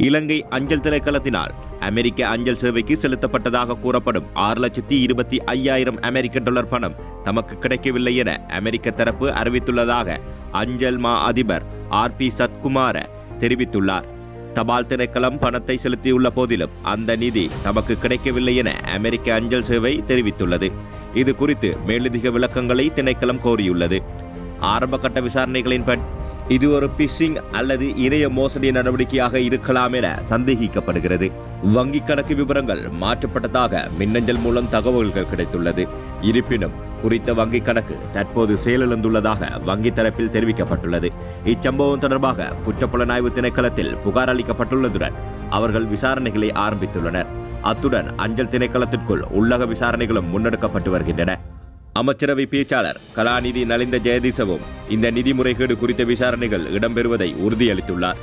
இலங்கை அஞ்சல் திணைக்களத்தினால் அமெரிக்க அஞ்சல் சேவைக்கு செலுத்தப்பட்டதாக கூறப்படும் 6,25,000 அமெரிக்க டாலர் பணம் தமக்கு கிடைக்கவில்லை என அமெரிக்க தரப்பு அறிவித்துள்ளதாக அஞ்சல் மா அதிபர் RP சத்குமார தெரிவித்துள்ளார். தபால் திணைக்களம் பணத்தை செலுத்தியுள்ள போதிலும் அந்த நிதி தமக்கு கிடைக்கவில்லை என அமெரிக்க அஞ்சல் சேவை தெரிவித்துள்ளது. இது குறித்து மேலதிக விளக்கங்களை திணைக்களம் கோரியுள்ளது. ஆரம்பகட்ட விசாரணைகளின்படி இது ஒரு பிஷிங் அல்லது இணைய மோசடி நடவடிக்கையாக இருக்கலாம் என சந்தேகிக்கப்படுகிறது. வங்கிக் கணக்கு விவரங்கள் மாற்றப்பட்டதாக மின்னஞ்சல் மூலம் தகவல்கள் கிடைத்துள்ளது. இருப்பினும் குறித்த வங்கிக் கணக்கு தற்போது செயலிழந்துள்ளதாக வங்கி தரப்பில் தெரிவிக்கப்பட்டுள்ளது. இச்சம்பவம் தொடர்பாக குற்றப்புலனாய்வு திணைக்களத்தில் புகார் அளிக்கப்பட்டுள்ளதுடன் அவர்கள் விசாரணைகளை ஆரம்பித்துள்ளனர். அத்துடன் அஞ்சல் திணைக்களத்திற்குள் உள்ளக விசாரணைகளும் முன்னெடுக்கப்பட்டு வருகின்றன. அமைச்சரவை பேச்சாளர் கலாநிதி நலிந்த ஜெயதிசவும் இந்த நிதி முறைகேடு குறித்த விசாரணைகள் இடம்பெறுவதை உறுதியளித்துள்ளார்.